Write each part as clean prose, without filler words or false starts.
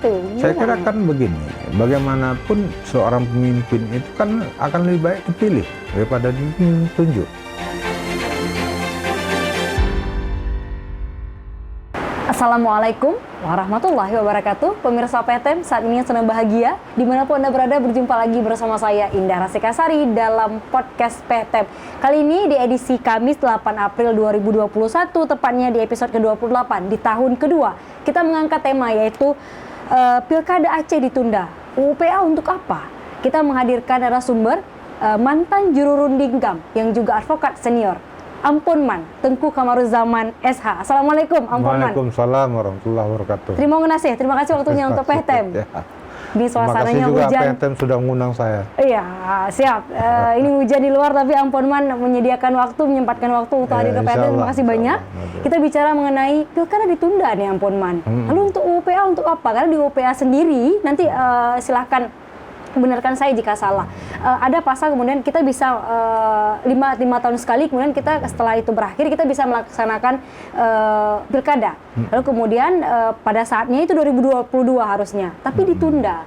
itu. Saya kira kan begini, bagaimanapun seorang pemimpin itu kan akan lebih baik dipilih daripada ditunjuk. Assalamualaikum warahmatullahi wabarakatuh. Pemirsa PTM saat ini senang bahagia dimanapun Anda berada, berjumpa lagi bersama saya Indah Rasikasari dalam podcast PTM. Kali ini di edisi Kamis 8 April 2021, tepatnya di episode ke-28 di tahun kedua. Kita mengangkat tema yaitu Pilkada Aceh ditunda. UPA untuk apa? Kita menghadirkan narasumber mantan juru runding GAM yang juga advokat senior, Ampun Man, Tengku Kamaruzzaman SH. Assalamualaikum Ampun Man. Waalaikumsalam warahmatullahi wabarakatuh. Terima kasih waktunya untuk PTM. Ini suasananya juga hujan. PTM sudah mengundang saya. Iya, siap. Ini hujan di luar tapi Ampun Man menyediakan waktu, menyempatkan waktu untuk hadir ke PTM. Terima kasih banyak. Kita bicara mengenai pilkada ditunda nih Ampun Man. Lalu untuk UPA untuk apa? Karena di UPA sendiri nanti silahkan benarkan saya jika salah. Ada pasal kemudian kita bisa 5 tahun sekali, kemudian kita setelah itu berakhir kita bisa melaksanakan pilkada. Lalu kemudian pada saatnya itu 2022 harusnya, tapi ditunda.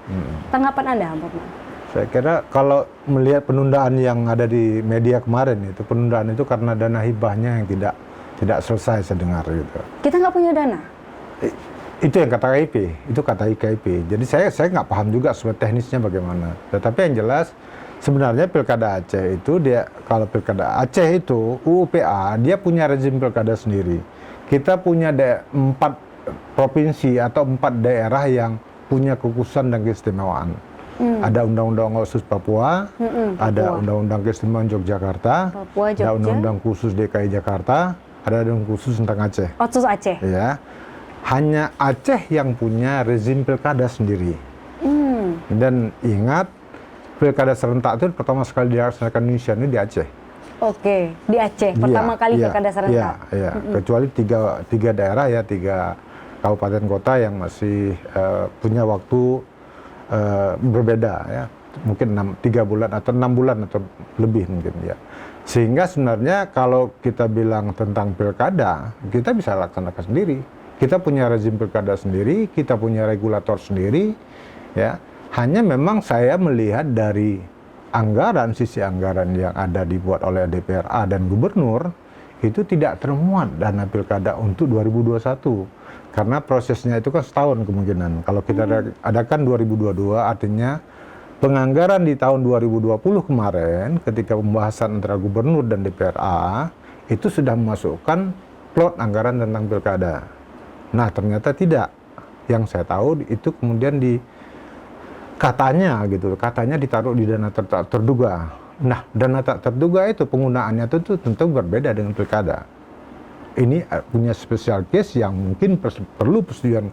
Tanggapan Anda, Ampun Man? Saya kira kalau melihat penundaan yang ada di media kemarin itu, penundaan itu karena dana hibahnya yang tidak selesai saya dengar gitu. Kita nggak punya dana. Itu yang kata KIP, itu kata IKIP. Jadi saya nggak paham juga soal teknisnya bagaimana. Tetapi yang jelas sebenarnya pilkada Aceh itu kalau pilkada Aceh itu UPA dia punya rezim pilkada sendiri. Kita punya 4 provinsi atau 4 daerah yang punya kekhususan dan keistimewaan. Ada Undang-Undang Khusus Papua, ada Undang-Undang Keistimewaan Yogyakarta, ada Undang-Undang Khusus DKI Jakarta, ada Undang Khusus tentang Aceh. Khusus Aceh. Ya. Hanya Aceh yang punya rezim pilkada sendiri. Dan ingat, pilkada serentak itu pertama sekali dilaksanakan di Indonesia ini di Aceh. Oke, di Aceh pertama kali pilkada serentak. Iya. Kecuali tiga daerah ya, 3 kabupaten kota yang masih punya waktu berbeda ya, mungkin 3 bulan atau 6 bulan atau lebih mungkin ya. Sehingga sebenarnya kalau kita bilang tentang pilkada, kita bisa laksanakan sendiri. Kita punya rezim pilkada sendiri, kita punya regulator sendiri, ya. Hanya memang saya melihat dari sisi anggaran yang ada dibuat oleh DPRA dan gubernur, itu tidak termuat dana pilkada untuk 2021. Karena prosesnya itu kan setahun kemungkinan. Kalau kita adakan 2022, artinya penganggaran di tahun 2020 kemarin, ketika pembahasan antara gubernur dan DPRA, itu sudah memasukkan plot anggaran tentang pilkada. Nah, ternyata tidak. Yang saya tahu itu kemudian katanya ditaruh di dana tak terduga. Nah, dana tak terduga itu penggunaannya itu tentu berbeda dengan pilkada. Ini punya special case yang mungkin perlu persetujuan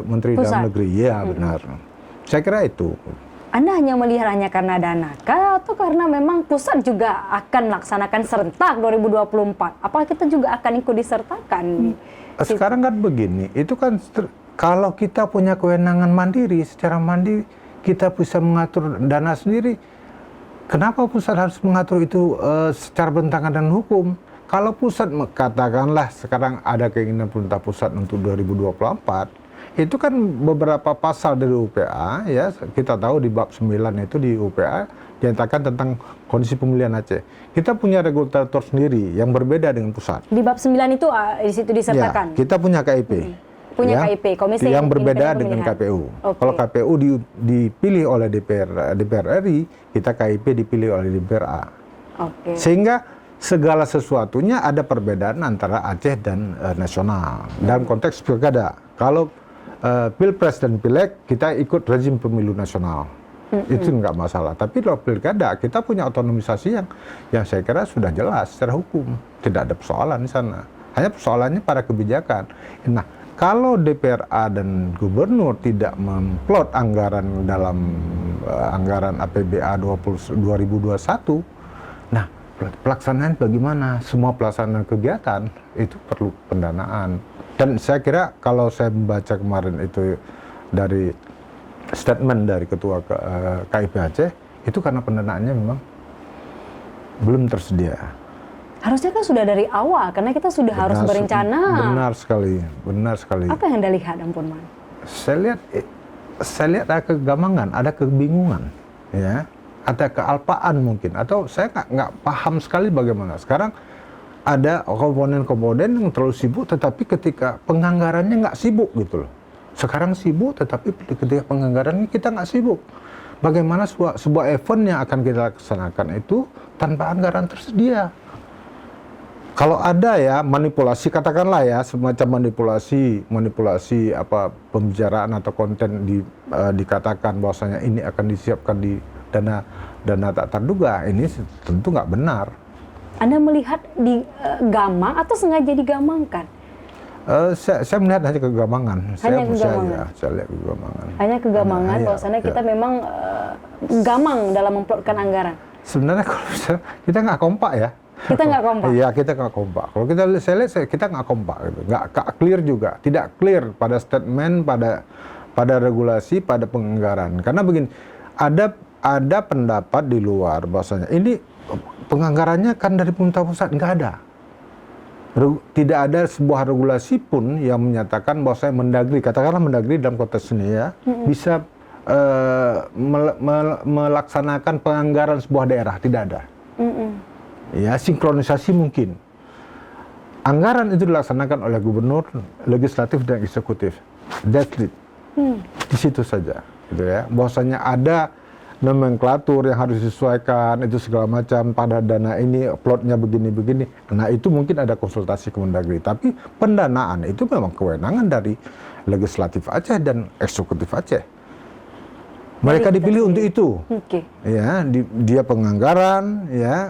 Menteri Dalam Negeri. Ya, benar. Saya kira itu. Anda hanya melihat hanya karena dana kah, atau karena memang pusat juga akan melaksanakan serentak 2024? Apakah kita juga akan ikut disertakan? Sekarang kan begini, itu kan kalau kita punya kewenangan mandiri, secara mandiri kita bisa mengatur dana sendiri. Kenapa pusat harus mengatur itu secara bertentangan dengan hukum? Kalau pusat katakanlah sekarang ada keinginan pemerintah pusat untuk 2024, itu kan beberapa pasal dari UPA ya, kita tahu di bab 9 itu di UPA dinyatakan tentang kondisi pemilihan Aceh. Kita punya regulator sendiri yang berbeda dengan pusat. Di bab 9 itu di situ disertakan. Ya, kita punya KIP. Punya KIP, Komisi yang berbeda dengan KPU. Kalau KPU dipilih oleh DPR RI, kita KIP dipilih oleh DPRA. Sehingga segala sesuatunya ada perbedaan antara Aceh dan nasional dalam konteks pilkada. Kalau Pilpres dan Pileg kita ikut rezim pemilu nasional. Itu nggak masalah. Tapi kalau pilkada kita punya otonomisasi yang saya kira sudah jelas secara hukum, tidak ada persoalan di sana. Hanya persoalannya pada kebijakan. Nah, kalau DPRA dan gubernur tidak memplot anggaran dalam anggaran APBA 2021, nah pelaksanaan bagaimana? Semua pelaksanaan kegiatan itu perlu pendanaan. Dan saya kira kalau saya membaca kemarin itu dari statement dari Ketua KIP Aceh, itu karena pendanaannya memang belum tersedia. Harusnya kan sudah dari awal, karena kita sudah harus berencana. Benar sekali. Apa yang Anda lihat, Ampun Man? Saya lihat ada kegamangan, ada kebingungan, ya, ada kealpaan mungkin, atau saya nggak paham sekali bagaimana. Sekarang ada komponen-komponen yang terlalu sibuk, tetapi ketika penganggarannya nggak sibuk gitu loh. Sekarang sibuk, tetapi ketika penganggarannya kita nggak sibuk. Bagaimana sebuah event yang akan kita laksanakan itu tanpa anggaran tersedia? Kalau ada ya manipulasi, katakanlah ya semacam manipulasi apa pembicaraan atau konten dikatakan bahwasanya ini akan disiapkan di dana tak terduga, ini tentu nggak benar. Anda melihat gamang atau sengaja digamangkan? Saya melihat hanya kegamangan. Hanya kegamangan. Saya lihat kegamangan. Hanya kegamangan, bahwasanya kita memang gamang dalam memplotkan anggaran. Sebenarnya kalau kita nggak kompak ya. Kita nggak kompak. Iya, kita nggak kompak. Kalau saya lihat kita nggak kompak gitu. Nggak clear juga. Tidak clear pada statement, pada regulasi, pada penganggaran. Karena begini, ada pendapat di luar bahwasanya ini penganggarannya kan dari pemerintah pusat, nggak ada. Tidak ada sebuah regulasi pun yang menyatakan bahwa saya Mendagri, katakanlah Mendagri dalam konteks ini ya, bisa melaksanakan penganggaran sebuah daerah, tidak ada. Ya, sinkronisasi mungkin. Anggaran itu dilaksanakan oleh gubernur, legislatif dan eksekutif. That's it. Di situ saja, gitu ya. Bahwasanya ada nomenklatur yang harus disesuaikan, itu segala macam, pada dana ini plotnya begini-begini. Nah, itu mungkin ada konsultasi ke Mendagri, tapi pendanaan itu memang kewenangan dari legislatif Aceh dan eksekutif Aceh. Mereka dipilih untuk itu. Ya, dia penganggaran, ya,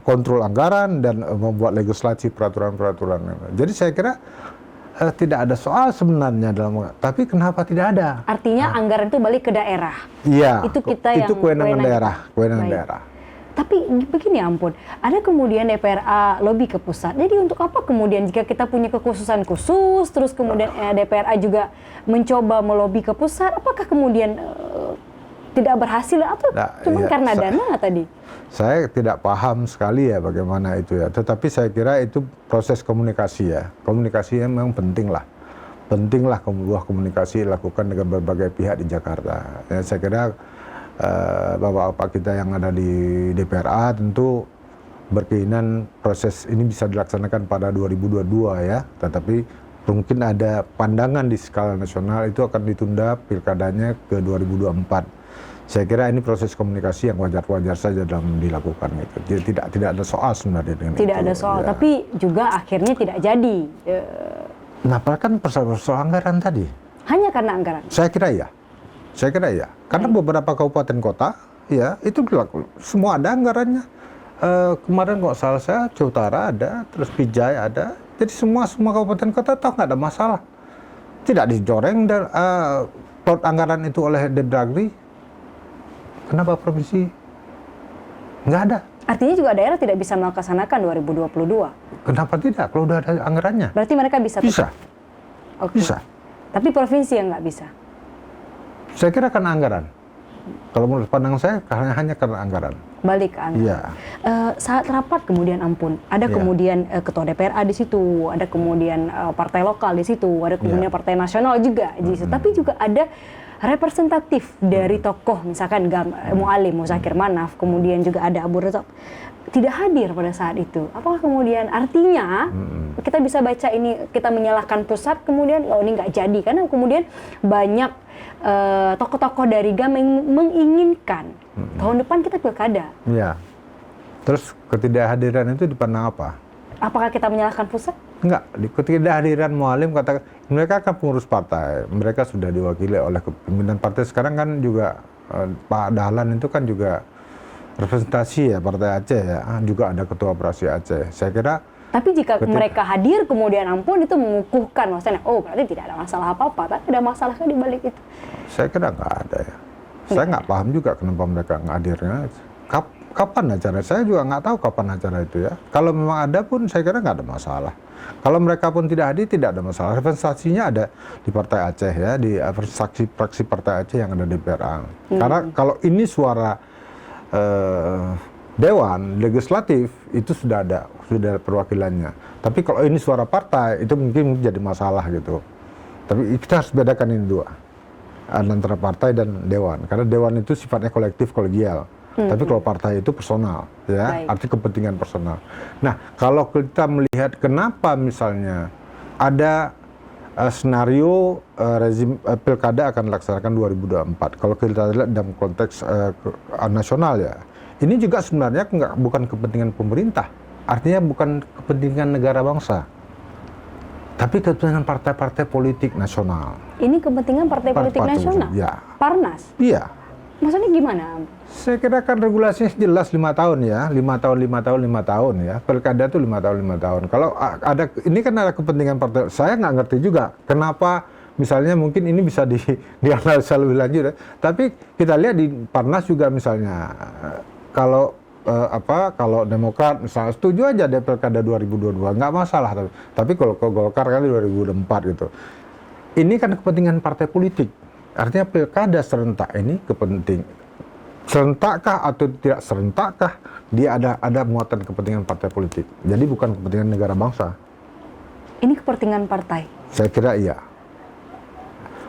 kontrol anggaran dan membuat legislasi peraturan-peraturan. Jadi saya kira tidak ada soal sebenarnya tapi kenapa tidak ada? Artinya anggaran itu balik ke daerah. Iya. Itu kita yang kewenangan daerah. Tapi begini, ampun, ada kemudian DPRA lobby ke pusat. Jadi untuk apa kemudian jika kita punya kekhususan khusus, terus kemudian DPRA juga mencoba melobi ke pusat, apakah kemudian tidak berhasil atau cuma karena dana tadi? Saya tidak paham sekali ya bagaimana itu ya. Tetapi saya kira itu proses komunikasi ya. Komunikasi memang penting lah. Pentinglah sebuah komunikasi dilakukan dengan berbagai pihak di Jakarta. Ya, saya kira bapak-bapak kita yang ada di DPRA tentu berkeinginan proses ini bisa dilaksanakan pada 2022 ya. Tetapi mungkin ada pandangan di skala nasional itu akan ditunda pilkadanya ke 2024. Saya kira ini proses komunikasi yang wajar-wajar saja dalam dilakukan gitu. Jadi tidak ada soal sebenarnya dengan tidak itu. Ada soal, ya. Tapi juga akhirnya tidak jadi. Nah, kan persoalan anggaran tadi. Hanya karena anggaran? Saya kira ya. Karena beberapa kabupaten kota, ya itu semua ada anggarannya. Kemarin kok salah saya, Jawa Utara ada, terus Pijai ada. Jadi semua kabupaten kota tahu nggak ada masalah. Tidak dicoreng plot anggaran itu oleh Mendagri. Kenapa provinsi nggak ada? Artinya juga daerah tidak bisa melaksanakan 2022. Kenapa tidak? Kalau udah ada anggarannya. Berarti mereka bisa. Bisa. Okay. Bisa. Tapi provinsi yang nggak bisa. Saya kira karena anggaran. Kalau menurut pandangan saya hanya karena anggaran. Balik ke anggaran. Iya. Saat rapat kemudian ampun, ada kemudian ketua DPRA di situ, ada kemudian partai lokal di situ, ada kemudian partai nasional juga di situ. Tapi juga ada representatif dari tokoh, misalkan Mualim, Muzakir Manaf, kemudian juga ada Abu Rezak, tidak hadir pada saat itu. Apakah kemudian artinya kita bisa baca ini, kita menyalahkan pusat, kemudian ini nggak jadi, karena kemudian banyak tokoh-tokoh dari GAM menginginkan tahun depan kita pilkada. Iya. Terus ketidakhadiran itu dipandang apa? Apakah kita menyalahkan pusat? Enggak, ketidakhadiran Mualim katakan mereka kan pengurus partai, mereka sudah diwakili oleh pimpinan partai. Sekarang kan juga Pak Dahlan itu kan juga representasi ya Partai Aceh ya, juga ada ketua operasi Aceh. Saya kira. Tapi jika mereka hadir kemudian ampun itu mengukuhkan maksudnya, oh berarti tidak ada masalah apa-apa, tapi ada masalah kan di balik itu? Saya kira nggak ada ya. Saya nggak paham juga kenapa mereka nggak hadirnya. Kapan acara? Saya juga nggak tahu kapan acara itu ya. Kalau memang ada pun saya kira nggak ada masalah. Kalau mereka pun tidak hadir tidak ada masalah. Representasinya ada di Partai Aceh ya, di fraksi Partai Aceh yang ada di DPRA. Karena kalau ini suara Dewan Legislatif itu sudah ada perwakilannya. Tapi kalau ini suara partai itu mungkin jadi masalah gitu. Tapi kita harus bedakan ini dua, antara partai dan dewan. Karena dewan itu sifatnya kolektif, kolegial. Tapi kalau partai itu personal, ya, arti kepentingan personal. Nah, kalau kita melihat kenapa misalnya ada senario rezim pilkada akan dilaksanakan 2024. Kalau kita lihat dalam konteks nasional ya, ini juga sebenarnya bukan kepentingan pemerintah. Artinya bukan kepentingan negara bangsa, tapi kepentingan partai-partai politik nasional. Ini kepentingan partai politik nasional? Ya. Parnas? Iya. Maksudnya gimana? Saya kira kan regulasinya jelas 5 tahun ya, 5 tahun ya. Pilkada itu 5 tahun. Kalau ada, ini kan ada kepentingan partai, saya nggak ngerti juga kenapa misalnya mungkin ini bisa dianalisa lebih lanjut ya. Tapi kita lihat di Parnas juga misalnya, kalau kalau Demokrat misalnya setuju aja deh Pilkada 2022, nggak masalah. Tapi kalau Golkar kan 2024 gitu. Ini kan kepentingan partai politik. Artinya Pilkada serentak ini kepenting. Serentakkah atau tidak serentakkah, dia ada muatan kepentingan partai politik. Jadi bukan kepentingan negara bangsa. Ini kepentingan partai? Saya kira iya.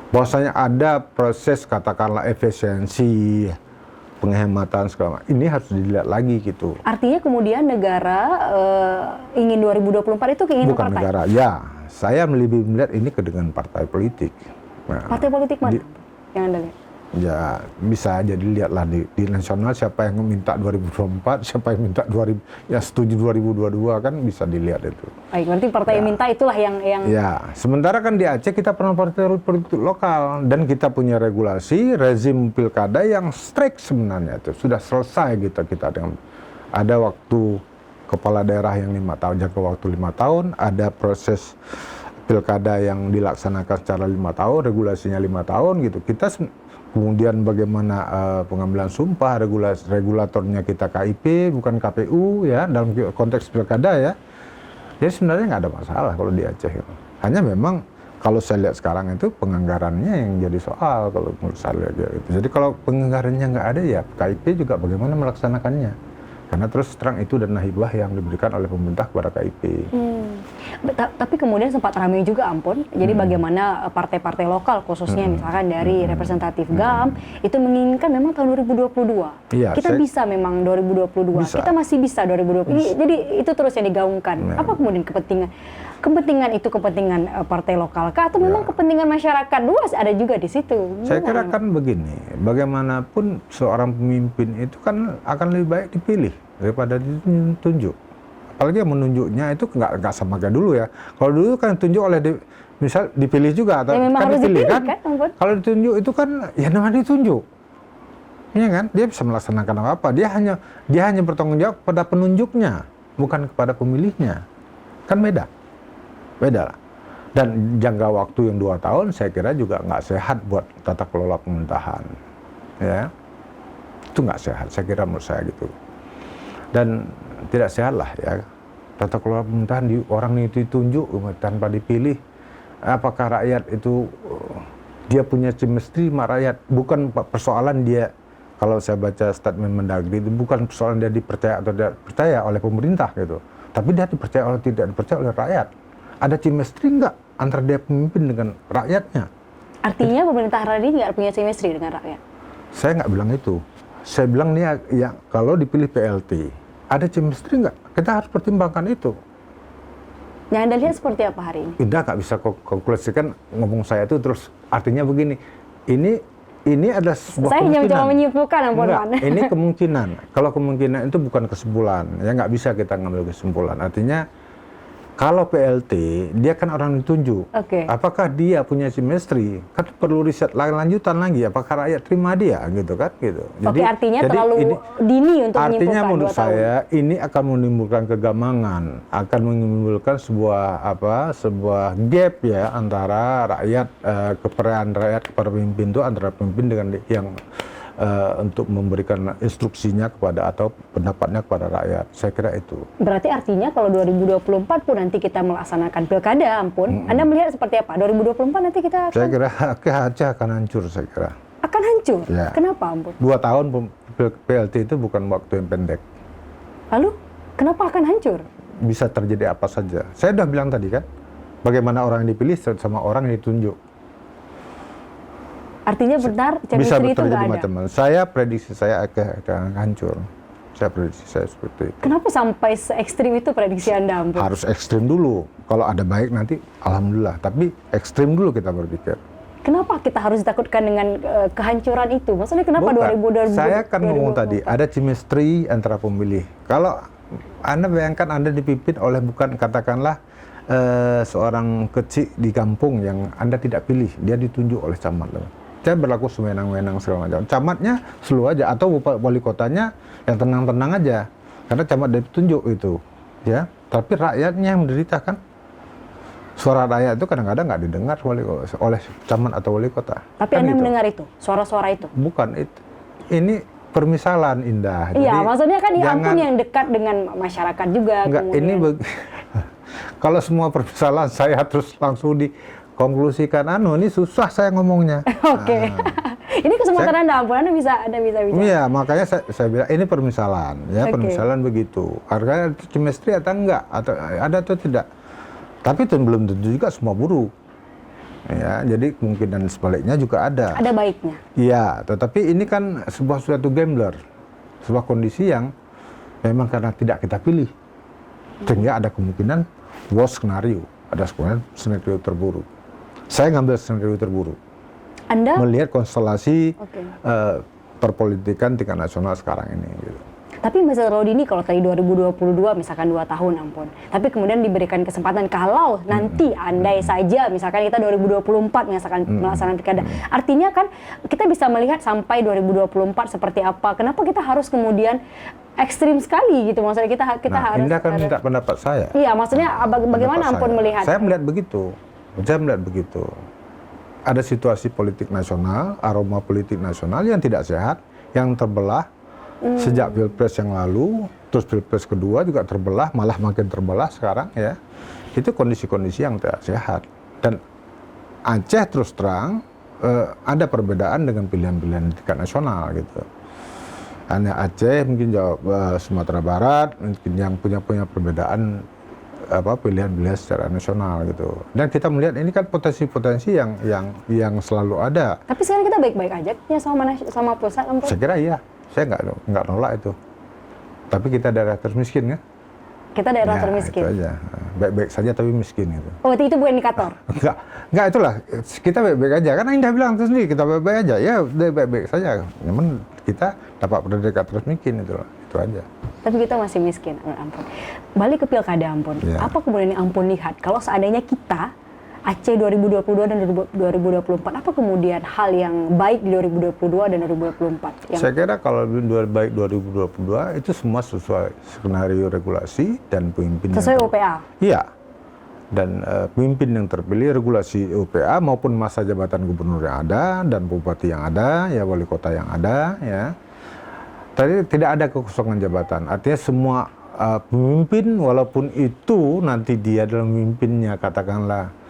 Bahwasanya ada proses katakanlah efisiensi, penghematan segala macam. Ini harus dilihat lagi gitu. Artinya kemudian negara ingin 2024 itu keinginan bukan partai? Bukan negara, ya. Saya lebih melihat ini dengan partai politik. Nah, partai politik mana yang Anda lihat? Ya bisa aja dilihatlah di nasional siapa yang minta 2024, siapa yang minta setuju 2022 kan bisa dilihat itu. Baik, berarti partai yang minta itulah yang... Ya, sementara kan di Aceh kita pernah partai politik lokal dan kita punya regulasi rezim pilkada yang strict sebenarnya itu sudah selesai kita dengan ada waktu kepala daerah yang 5 tahun, jangka waktu 5 tahun, ada proses pilkada yang dilaksanakan secara 5 tahun, regulasinya 5 tahun gitu. Kita kemudian bagaimana pengambilan sumpah, regulatornya kita KIP bukan KPU ya dalam konteks pilkada ya. Jadi sebenarnya nggak ada masalah kalau di Aceh. Hanya memang kalau saya lihat sekarang itu penganggarannya yang jadi soal kalau menurut saya gitu. Jadi kalau penganggarannya nggak ada ya KIP juga bagaimana melaksanakannya. Karena terus terang itu dana hibah yang diberikan oleh pemerintah kepada KIP. Tapi kemudian sempat ramai juga Ampun, jadi bagaimana partai-partai lokal khususnya misalkan dari representatif GAM itu menginginkan memang tahun 2022. Iya, kita bisa memang 2022, bisa. Kita masih bisa 2020. Jadi itu terus yang digaungkan. Apa kemudian kepentingan itu kepentingan partai lokal kah atau memang kepentingan masyarakat luas ada juga di situ? Saya kira kan begini, bagaimanapun seorang pemimpin itu kan akan lebih baik dipilih daripada ditunjuk. Apalagi yang menunjuknya itu nggak sama kayak dulu ya. Kalau dulu kan ditunjuk oleh misal dipilih juga atau kan dipilih kan? Kalau ditunjuk itu kan ya namanya ditunjuk. Iya kan? Dia bisa melaksanakan apa? Dia hanya bertanggung jawab pada penunjuknya, bukan kepada pemilihnya. Kan beda lah. Dan jangka waktu yang 2 tahun saya kira juga nggak sehat buat tata kelola pemerintahan. Ya, itu nggak sehat. Saya kira menurut saya gitu. Dan tidak sehat lah ya tata kelola pemerintahan orang itu ditunjuk tanpa dipilih. Apakah rakyat itu dia punya chemistry sama rakyat? Bukan persoalan dia, kalau saya baca statement Mendagri itu bukan persoalan dia dipercaya atau tidak percaya oleh pemerintah gitu, tapi dia dipercaya atau tidak dipercaya oleh rakyat. Ada chemistry nggak antara dia pemimpin dengan rakyatnya? Artinya pemerintah hari ini nggak punya chemistry dengan rakyat? Saya nggak bilang itu. Saya bilang nih ya kalau dipilih PLT ada chemistry nggak? Kita harus pertimbangkan itu. Yang Anda lihat seperti apa hari ini? Tidak, nggak bisa konklusikan ngomong saya itu terus artinya begini. Ini adalah sebuah saya kemungkinan. Saya cuma menyimpulkan, Enggak, ini kemungkinan. Kalau kemungkinan itu bukan kesimpulan, ya nggak bisa kita ngambil kesimpulan. Artinya kalau PLT, dia kan orang ditunjuk. Apakah dia punya chemistry? Kan perlu riset lanjutan lagi. Apakah rakyat terima dia, gitu kan? Gitu. Jadi, artinya terlalu dini untuk menyimpulkan. Artinya menurut saya ini akan menimbulkan kegamangan, akan menimbulkan sebuah gap ya antara rakyat, kepercayaan rakyat kepada pemimpin itu antara pemimpin dengan yang untuk memberikan instruksinya kepada atau pendapatnya kepada rakyat. Saya kira itu. Berarti artinya kalau 2024 pun nanti kita melaksanakan pilkada, Ampun, Anda melihat seperti apa? 2024 nanti kita akan... Saya kira Aceh akan hancur, saya kira. Akan hancur? Ya. Kenapa, Ampun? 2 tahun PLT itu bukan waktu yang pendek. Lalu, kenapa akan hancur? Bisa terjadi apa saja. Saya sudah bilang tadi kan, bagaimana orang yang dipilih sama orang yang ditunjuk. Artinya benar Bisa chemistry itu terjadi nggak ada. macam-macam. Saya prediksi saya akan hancur. Saya prediksi saya seperti itu. Kenapa sampai se-ekstrim itu prediksi Anda, Ampun? Harus ekstrim dulu. Kalau ada baik nanti alhamdulillah. Tapi ekstrim dulu kita berpikir. Kenapa kita harus ditakutkan dengan kehancuran itu? Maksudnya kenapa Bukan. 2000 Saya kan ngomong tadi ada chemistry antara pemilih. Kalau Anda bayangkan Anda dipimpin oleh bukan katakanlah seorang kecil di kampung yang Anda tidak pilih, dia ditunjuk oleh camat. Saya berlaku sewenang-wenang segala macam. Camatnya slow aja atau wali kotanya yang tenang-tenang aja. Karena camat dia tunjuk itu, ya. Tapi rakyatnya yang menderita kan. Suara rakyat itu kadang-kadang nggak didengar oleh camat atau wali kota. Tapi kan Anda gitu. mendengar itu, suara-suara itu? Bukan itu. Ini permisalan, Indah. Iya, Jadi, maksudnya kan jangan- Ampun yang dekat dengan masyarakat juga. Enggak, ini kemudian. kalau semua permisalan saya terus langsung dikonklusikan ini susah saya ngomongnya. Oke. Ini kesempatan Anda, Ampun. Anda bisa bicara. Iya, makanya saya bilang ini permisalan, ya. Oke. Permisalan begitu. Harganya chemistry atau enggak, atau ada atau tidak. Tapi itu belum tentu juga semua buruk. Ya, jadi kemungkinan sebaliknya juga ada. Ada baiknya. Iya, tetapi ini kan suatu gambler, sebuah kondisi yang memang karena tidak kita pilih, sehingga ada kemungkinan worst scenario, ada skenario terburuk. Saya ngambil skenario terburuk, Anda? melihat konstelasi Oke. perpolitikan tingkat nasional sekarang ini. Gitu. Tapi Mas Rodini kalau tadi 2022 misalkan 2 tahun, Ampun. Tapi kemudian diberikan kesempatan kalau nanti andai saja misalkan kita 2024 misalkan melaksanakan pilkada. Artinya kan kita bisa melihat sampai 2024 seperti apa. Kenapa kita harus kemudian ekstrim sekali gitu? Maksudnya kita harus. Indah kan minta pendapat saya. Iya, maksudnya bagaimana Pendapat Ampun saya. melihat? Saya melihat begitu. Ada situasi politik nasional, aroma politik nasional yang tidak sehat, yang terbelah. Sejak Pilpres yang lalu, terus Pilpres kedua juga terbelah, malah makin terbelah sekarang ya. Itu kondisi-kondisi yang tidak sehat. Dan Aceh terus terang ada perbedaan dengan pilihan-pilihan di tingkat nasional gitu. Hanya Aceh, mungkin Sumatera Barat, mungkin yang punya perbedaan pilihan-pilihan secara nasional gitu. Dan kita melihat ini kan potensi-potensi yang selalu ada. Tapi sekarang kita baik-baik aja ya sama pusat, Ampun. Saya kira iya. Saya nggak nolak itu. Tapi kita daerah termiskin kan? Kita daerah Ya, termiskin. Itu aja. Baik-baik saja tapi miskin gitu. Oh, itu bukan indikator. Enggak itulah. Kita baik-baik aja. Karena Indah bilang itu sendiri, kita baik-baik aja. Ya, udah baik-baik saja. Namun kita dapat predikat termiskin itu aja. Tapi kita masih miskin, Ampun. Balik ke pilkada, Ampun. Ya. Apa kemudian yang Ampun lihat? Kalau seandainya kita Aceh 2022 dan 2024, apa kemudian hal yang baik di 2022 dan 2024? Saya kira kalau baik 2022 itu semua sesuai skenario regulasi dan pemimpin. Sesuai OPA? Iya. Dan pemimpin yang terpilih, regulasi OPA maupun masa jabatan gubernur yang ada dan bupati yang ada, ya wali kota yang ada, ya. Tadi tidak ada kekosongan jabatan. Artinya semua pemimpin walaupun itu nanti dia adalah pemimpinnya katakanlah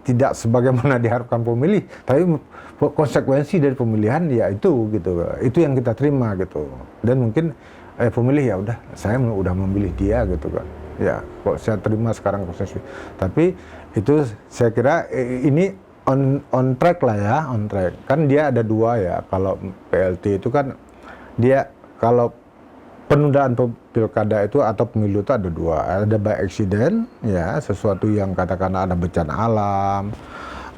tidak sebagaimana diharapkan pemilih, tapi konsekuensi dari pemilihan ya itu gitu. Itu yang kita terima gitu. Dan mungkin pemilih ya udah saya udah memilih dia gitu kan. Ya kok saya terima sekarang konsekuensi. Tapi itu saya kira ini on track lah ya, on track. Kan dia ada dua ya. Kalau PLT itu kan dia kalau penundaan pilkada itu atau pemilu itu ada dua, ada by accident, ya sesuatu yang katakanlah ada bencana alam,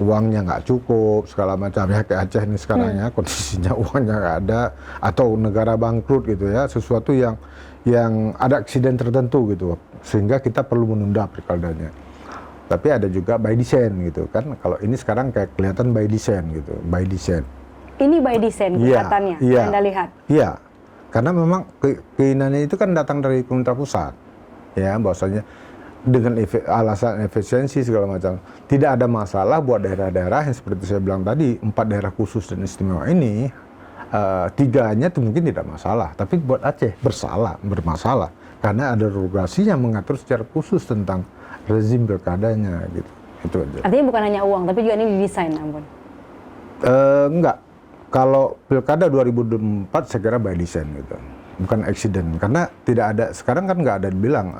uangnya nggak cukup segala macam ya kayak Aceh ini sekarang ya kondisinya uangnya nggak ada atau negara bangkrut gitu ya, sesuatu yang ada accident tertentu gitu sehingga kita perlu menunda pilkadanya. Tapi ada juga by design gitu kan, kalau ini sekarang kayak kelihatan by design gitu, by design. Ini by design kelihatannya, Anda lihat? Iya. Karena memang keinginannya itu kan datang dari pemerintah pusat, ya bahwasanya dengan alasan efisiensi segala macam. Tidak ada masalah buat daerah-daerah yang seperti saya bilang tadi, 4 daerah khusus dan istimewa ini, 3-nya itu mungkin tidak masalah. Tapi buat Aceh bermasalah. Karena ada regulasi yang mengatur secara khusus tentang rezim pilkadanya gitu. Itu aja. Artinya bukan hanya uang, tapi juga ini didesain, Ampun? Enggak. Kalau pilkada 2024 saya kira by design gitu. bukan accident, karena tidak ada sekarang kan nggak ada dibilang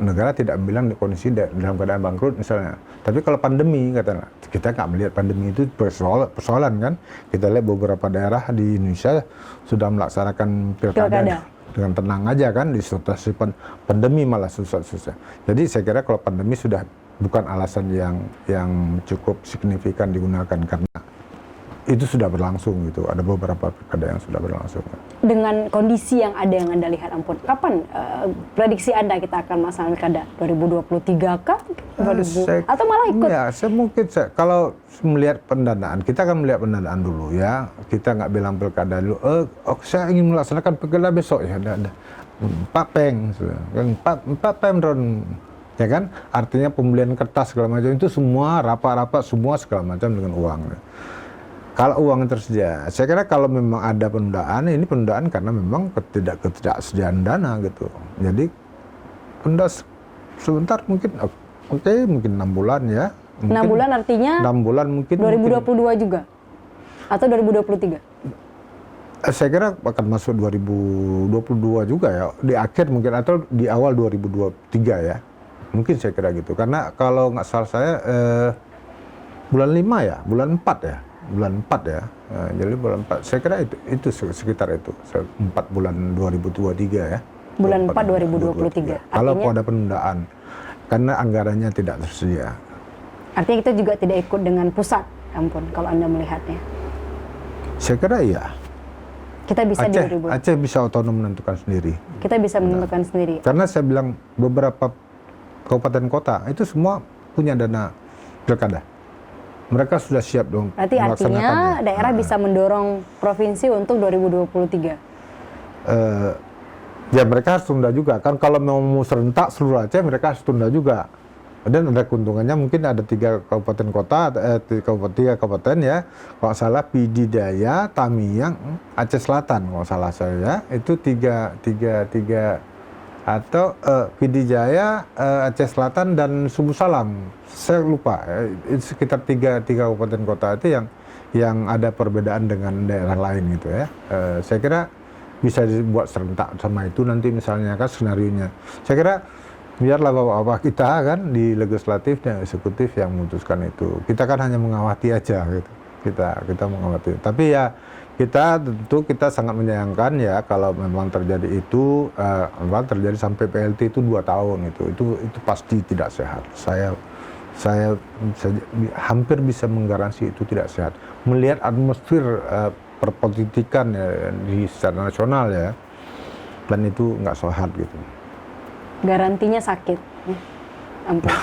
negara tidak bilang kondisi dalam keadaan bangkrut misalnya. Tapi kalau pandemi katanya, kita nggak melihat pandemi itu persoalan kan. Kita lihat beberapa daerah di Indonesia sudah melaksanakan pilkada dengan tenang aja kan, di situasi pandemi malah susah-susah. Jadi saya kira kalau pandemi sudah bukan alasan yang cukup signifikan digunakan, karena itu sudah berlangsung gitu. Ada beberapa pilkada yang sudah berlangsung. Dengan kondisi yang Anda lihat, ampun, kapan prediksi Anda kita akan melaksanakan pilkada? 2023 kah? Atau malah ikut? Ya, kalau melihat pendanaan, kita akan melihat pendanaan dulu ya. Kita nggak bilang pilkada dulu. Saya ingin melaksanakan pilkada besok ya. Ada 4 pem ya kan? Artinya pembelian kertas segala macam itu semua rapat-rapat semua segala macam dengan uang. Kalau uang tersedia, saya kira kalau memang ada penundaan, ini penundaan karena memang ketidaksediaan dana gitu. Jadi penunda sebentar mungkin, mungkin 6 bulan ya. Mungkin 6 bulan artinya 6 bulan mungkin 2022 juga? Atau 2023? Saya kira akan masuk 2022 juga ya, di akhir mungkin atau di awal 2023 ya. Mungkin saya kira gitu. Karena kalau nggak salah saya bulan 5 ya, bulan 4 ya. Bulan 4 ya, jadi bulan 4, saya kira itu sekitar itu, 4 bulan 2023 ya. Bulan 4 2023. Kalau ada penundaan, karena anggarannya tidak tersedia. Artinya kita juga tidak ikut dengan pusat, ampun, kalau Anda melihatnya. Saya kira iya. Kita bisa Aceh bisa otonom menentukan sendiri. Kita bisa menentukan sendiri. Karena saya bilang beberapa kabupaten kota itu semua punya dana pilkada. Mereka sudah siap dong. Berarti artinya daerah bisa mendorong provinsi untuk 2023? Ya mereka harus tunda juga. Kan kalau mau serentak seluruh Aceh, mereka harus tunda juga. Dan ada keuntungannya, mungkin ada 3 kabupaten kota, 3 kabupaten ya. Kalau salah Pidijaya, Tamiang, Aceh Selatan kalau salah saya. Itu 3 atau Pidijaya, Aceh Selatan dan Subu Salam. Saya lupa, itu sekitar 3 kabupaten kota itu yang ada perbedaan dengan daerah lain gitu ya. Saya kira bisa dibuat serentak sama itu nanti misalnya kan skenarionya. Saya kira biarlah bapak-bapak kita kan di legislatif dan eksekutif yang memutuskan itu. Kita kan hanya mengawati aja gitu. Kita mengawati. Tapi ya kita sangat menyayangkan ya kalau memang terjadi itu, terjadi sampai PLT itu 2 tahun itu pasti tidak sehat. Saya hampir bisa menggaransi itu tidak sehat. Melihat atmosfer perpolitikan ya, di secara nasional ya, dan itu nggak sehat gitu. Garantinya sakit. Ampun.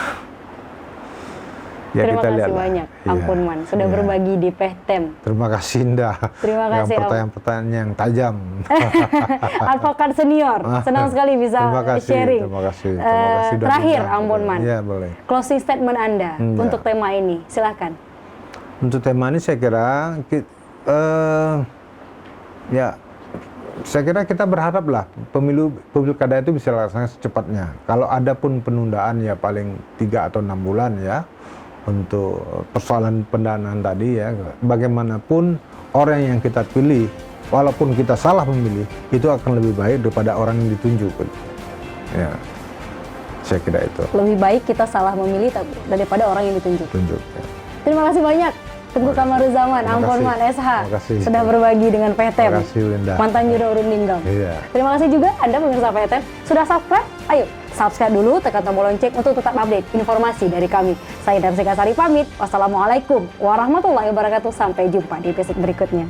Ya, terima kita kasih lihat banyak, Ampun Man, sudah berbagi di PETEM. Terima kasih Indah. Terima kasih. Pertanyaan-pertanyaan yang tajam. Advokat senior, senang sekali bisa sharing. Terima kasih. Terakhir, Ampun Man, ya, boleh. Closing statement Anda untuk tema ini, silakan. Untuk tema ini saya kira, saya kira kita berharaplah pemilu kada itu bisa dilaksanakan secepatnya. Kalau ada pun penundaan ya paling 3 atau 6 bulan ya. Untuk persoalan pendanaan tadi ya, bagaimanapun orang yang kita pilih, walaupun kita salah memilih, itu akan lebih baik daripada orang yang ditunjuk. Ya, saya kira itu. Lebih baik kita salah memilih daripada orang yang ditunjuk. Ya. Terima kasih banyak. Tengku Kamaruzzaman, Ampun Man SH sudah berbagi dengan PETEM. Terima kasih Linda. Mantan Juru Urun Ninggal. Iya. Terima kasih juga Anda pemirsa PETEM sudah subscribe. Ayo subscribe dulu, tekan tombol lonceng untuk tetap update informasi dari kami. Saya Indra Sekasari pamit. Wassalamualaikum warahmatullahi wabarakatuh. Sampai jumpa di episode berikutnya.